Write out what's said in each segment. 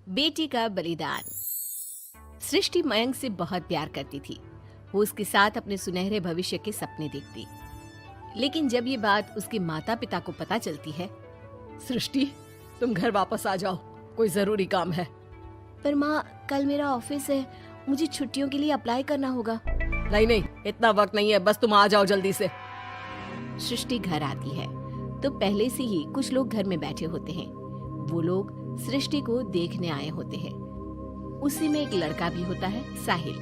बेटी का बलिदान। सृष्टि मयंक से बहुत प्यार करती थी। वो उसके साथ अपने सुनहरे भविष्य के सपने देखती। लेकिन जब ये बात उसके माता पिता को पता चलती है, सृष्टि, तुम घर वापस आ जाओ, कोई जरूरी काम है। पर माँ, कल मेरा ऑफिस है, मुझे छुट्टियों के लिए अप्लाई करना होगा। नहीं नहीं, इतना वक्त नहीं है, बस तुम आ जाओ जल्दी से। सृष्टि घर आती है तो पहले से ही कुछ लोग घर में बैठे होते हैं। वो लोग सृष्टि को देखने आए होते हैं। उसी में एक लड़का भी होता है, साहिल।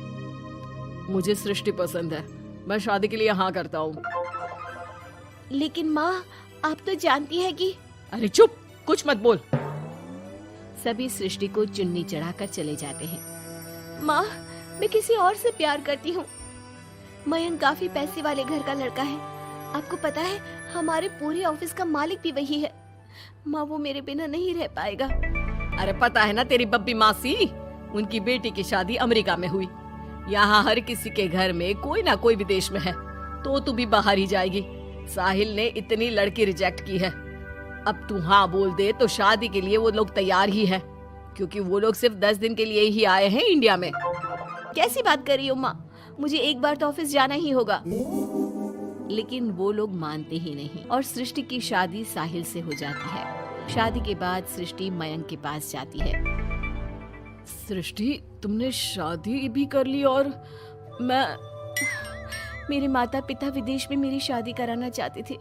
मुझे सृष्टि पसंद है, मैं शादी के लिए हाँ करता हूँ। लेकिन माँ, आप तो जानती है कि। अरे चुप, कुछ मत बोल। सभी सृष्टि को चुन्नी चढ़ाकर चले जाते हैं। माँ, मैं किसी और से प्यार करती हूँ। मयंक काफी पैसे वाले घर का लड़का है। आपको पता है, हमारे पूरे ऑफिस का मालिक भी वही है। माँ, वो मेरे बिना नहीं रह पाएगा। अरे पता है ना तेरी बब्बी मासी, उनकी बेटी की शादी अमेरिका में हुई। यहाँ हर किसी के घर में कोई ना कोई विदेश में है, तो तू भी बाहर ही जाएगी। साहिल ने इतनी लड़की रिजेक्ट की है। अब तू हाँ बोल दे तो शादी के लिए वो लोग तैयार ही है, क्योंकि वो लोग सिर्फ 10 दिन के लिए ही आए हैं इंडिया में। कैसी बात कर रही हो माँ, मुझे एक बार तो ऑफिस जाना ही होगा। लेकिन वो लोग मानते ही नहीं और सृष्टि की शादी साहिल से हो जाती है। शादी के बाद सृष्टि मयंक के पास जाती है। सृष्टि, तुमने शादी भी कर ली और मेरे माता पिता विदेश में मेरी शादी कराना चाहते थे।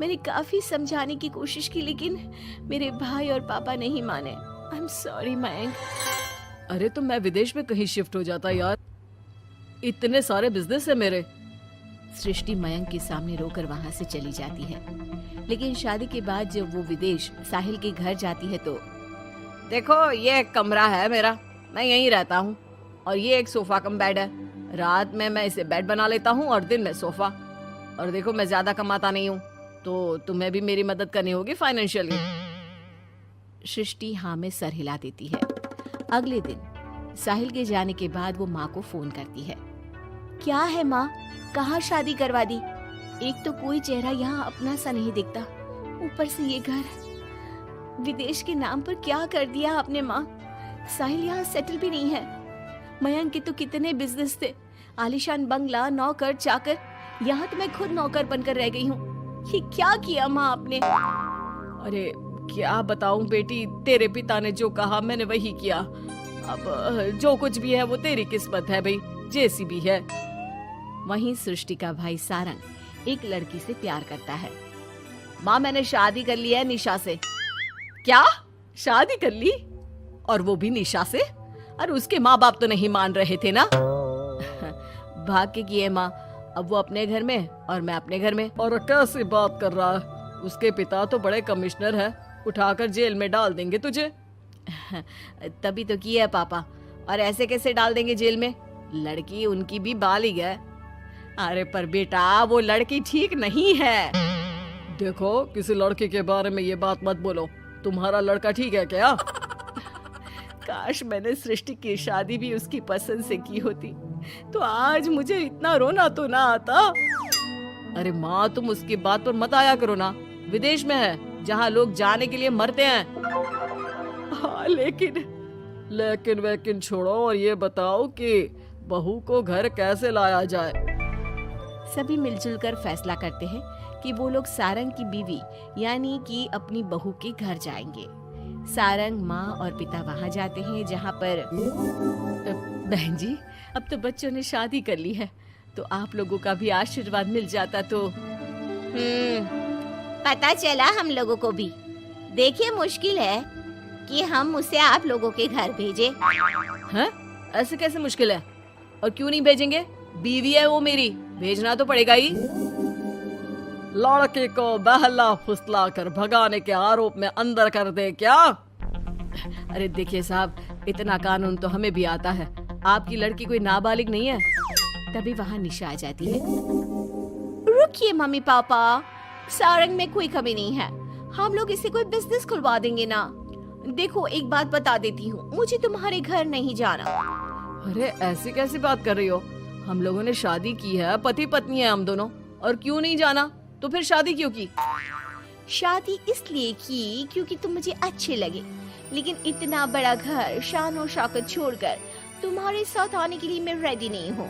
मैंने काफी समझाने की कोशिश की, लेकिन मेरे भाई और पापा नहीं माने। I am sorry Mayank. अरे तो मैं विदेश में कहीं शिफ्ट हो जाता यार, इतने सारे बिजनेस है मेरे। सृष्टि मयंक के सामने रोकर वहाँ से चली जाती है। लेकिन शादी के बाद जब वो विदेश साहिल के घर जाती है तो देखो, ये एक कमरा है मेरा, मैं यहीं रहता हूँ, और ये एक सोफा कम बेड है। रात में मैं इसे बेड बना लेता हूँ और दिन में सोफा। और देखो, मैं ज्यादा कमाता नहीं हूँ, तो तुम्हें भी मेरी मदद करनी होगी फाइनेंशियली। सृष्टि हाँ में सर हिला देती है। अगले दिन साहिल के जाने के बाद वो माँ को फोन करती है। क्या है माँ, कहाँ शादी करवा दी? एक तो कोई चेहरा यहाँ अपना सा नहीं दिखता, ऊपर से ये घर। विदेश के नाम पर क्या कर दिया आपने माँ? साहिल यहाँ सेटल भी नहीं है। मयंक के तो कितने बिजनेस थे, आलीशान बंगला, नौकर चाकर। यहाँ तो मैं खुद नौकर बनकर रह गई हूँ। ये क्या किया माँ आपने? अरे क्या बताऊं बेटी, तेरे पिता ने जो कहा मैंने वही किया। अब जो कुछ भी है वो तेरी किस्मत है भाई, जैसी भी है। वहीं सृष्टि का भाई सारंग एक लड़की से प्यार करता है। माँ, मैंने शादी कर ली है निशा से। क्या? शादी कर ली? और वो भी निशा से? और उसके माँ बाप तो नहीं मान रहे थे ना? भाग्य की है माँ, अब वो अपने घर में और मैं अपने घर में। और कैसी बात कर रहा है? उसके पिता तो बड़े कमिश्नर है, उठाकर जेल में डाल देंगे तुझे। तभी तो किया है पापा। और ऐसे कैसे डाल देंगे जेल में? लड़की उनकी भी बालिग है। अरे पर बेटा, वो लड़की ठीक नहीं है। देखो, किसी लड़के के बारे में ये बात मत बोलो। तुम्हारा लड़का ठीक है क्या? काश मैंने सृष्टि की शादी भी उसकी पसंद से की होती, तो आज मुझे इतना रोना तो ना आता। अरे माँ, तुम उसकी बात पर मत आया करो ना। विदेश में है, जहाँ लोग जाने के लिए मरते हैं। हाँ, लेकिन वैकिन छोड़ो और ये बताओ कि बहू को घर कैसे लाया जाए। सभी मिलजुल कर फैसला करते हैं कि वो लोग सारंग की बीवी यानी कि अपनी बहू के घर जाएंगे। सारंग, माँ और पिता वहाँ जाते हैं, जहाँ पर बहन जी, अब तो बच्चों ने शादी कर ली है, तो आप लोगों का भी आशीर्वाद मिल जाता तो। पता चला हम लोगों को भी। देखिए, मुश्किल है कि हम उसे आप लोगों के घर भेजें। हैं? ऐसे कैसे मुश्किल है? और क्यों नहीं भेजेंगे? बीवी है वो मेरी, भेजना तो पड़ेगा ही। लड़के को बहला फुसला कर भगाने के आरोप में अंदर कर दे क्या? अरे देखिए साहब, इतना कानून तो हमें भी आता है। आपकी लड़की कोई नाबालिग नहीं है। तभी वहाँ निशा आ जाती है। रुकिए मम्मी पापा, सारंग में कोई कमी नहीं है। हम लोग इसे कोई बिजनेस खुलवा देंगे ना। देखो, एक बात बता देती हूँ, मुझे तुम्हारे घर नहीं जाना। अरे ऐसी कैसी बात कर रही हो? हम लोगों ने शादी की है, पति पत्नी है हम दोनों, और क्यों नहीं जाना? तो फिर शादी क्यों की? शादी इसलिए की क्योंकि तुम मुझे अच्छे लगे। लेकिन इतना बड़ा घर शान और शौकत छोड़कर तुम्हारे साथ आने के लिए मैं रेडी नहीं हूँ।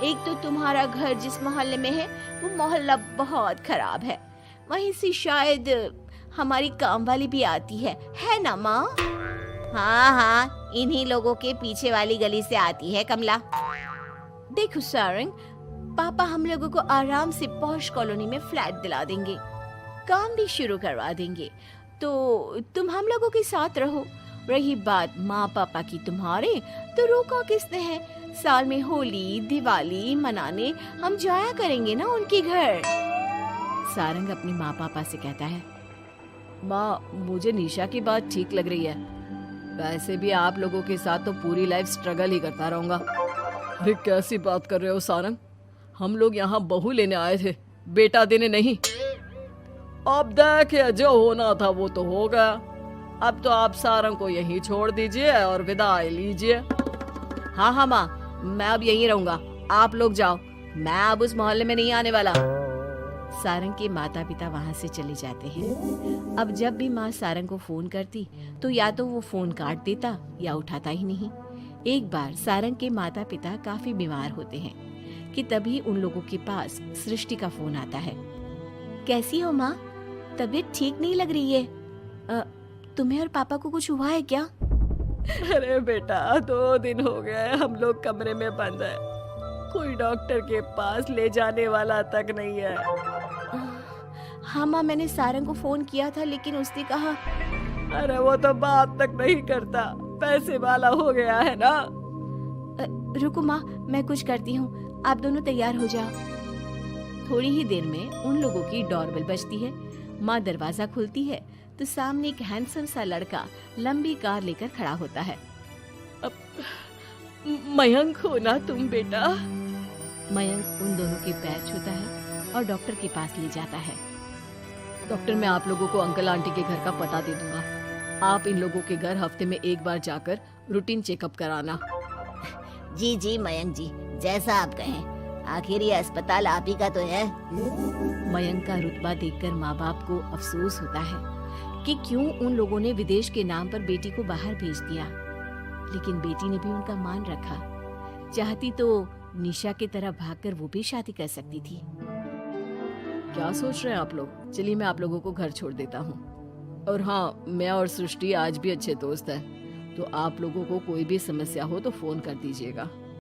एक तो तुम्हारा घर जिस मोहल्ले में है वो मोहल्ला बहुत खराब है, वहीं से शायद हमारी काम वाली भी आती है ना माँ? हाँ हाँ, इन्हीं लोगों के पीछे वाली गली से आती है कमला। देखो सारंग, पापा हम लोगों को आराम से पॉश कॉलोनी में फ्लैट दिला देंगे, काम भी शुरू करवा देंगे, तो तुम हम लोगों के साथ रहो। रही बात माँ पापा की तुम्हारे, तो रोका किसने है? साल में होली दिवाली मनाने हम जाया करेंगे ना उनके घर। सारंग अपने माँ पापा से कहता है, माँ मुझे निशा की बात ठीक लग रही है, वैसे भी आप लोगों के साथ तो पूरी लाइफ स्ट्रगल ही करता रहूंगा। अरे कैसी बात कर रहे हो सारंग, हम लोग यहाँ बहू लेने आए थे, बेटा देने नहीं। अब देखिए जो होना था वो तो हो गया, अब तो आप सारंग को यहीं छोड़ दीजिए और विदाई लीजिए। हाँ हाँ माँ, मैं अब यहीं रहूंगा, आप लोग जाओ, मैं अब उस मोहल्ले में नहीं आने वाला। सारंग के माता पिता वहां से चले जाते हैं। अब जब भी माँ सारंग को फोन करती तो या तो वो फोन काट देता या उठाता ही नहीं। एक बार सारंग के माता पिता काफी बीमार होते हैं कि तभी उन लोगों के पास सृष्टि का फोन आता है। कैसी हो माँ? तबीयत ठीक नहीं लग रही है। तुम्हें और पापा को कुछ हुआ है क्या? अरे बेटा 2 दिन हो गए हम लोग कमरे में बंद है, कोई डॉक्टर के पास ले जाने वाला तक नहीं है। हाँ माँ, मैंने सारंग को फोन किया था लेकिन उसने कहा। अरे वो तो बात तक नहीं करता, पैसे वाला हो गया है ना। रुको माँ, मैं कुछ करती हूँ, आप दोनों तैयार हो जाओ। थोड़ी ही देर में उन लोगों की डोरबेल बजती है। माँ दरवाजा खुलती है तो सामने एक हैंडसम सा लड़का लंबी कार लेकर खड़ा होता है। मयंक हो ना तुम बेटा? मयंक उन दोनों के पैर छूता है और डॉक्टर के पास ले जाता है। डॉक्टर, मैं आप लोगों को अंकल आंटी के घर का पता दे दूंगा, आप इन लोगों के घर हफ्ते में एक बार जाकर रूटीन चेकअप कराना। जी जी मयंक जी, जैसा आप कहें, आखिर ये अस्पताल आप ही का तो है। मयंक का रुतबा देखकर माँ बाप को अफसोस होता है कि क्यों उन लोगों ने विदेश के नाम पर बेटी को बाहर भेज दिया, लेकिन बेटी ने भी उनका मान रखा। चाहती तो निशा की तरह भागकर वो भी शादी कर सकती थी। क्या सोच रहे हैं आप लोग? चलिए मैं आप लोगों को घर छोड़ देता हूँ। और हाँ, मैं और सृष्टि आज भी अच्छे दोस्त हैं, तो आप लोगों को कोई भी समस्या हो तो फोन कर दीजिएगा।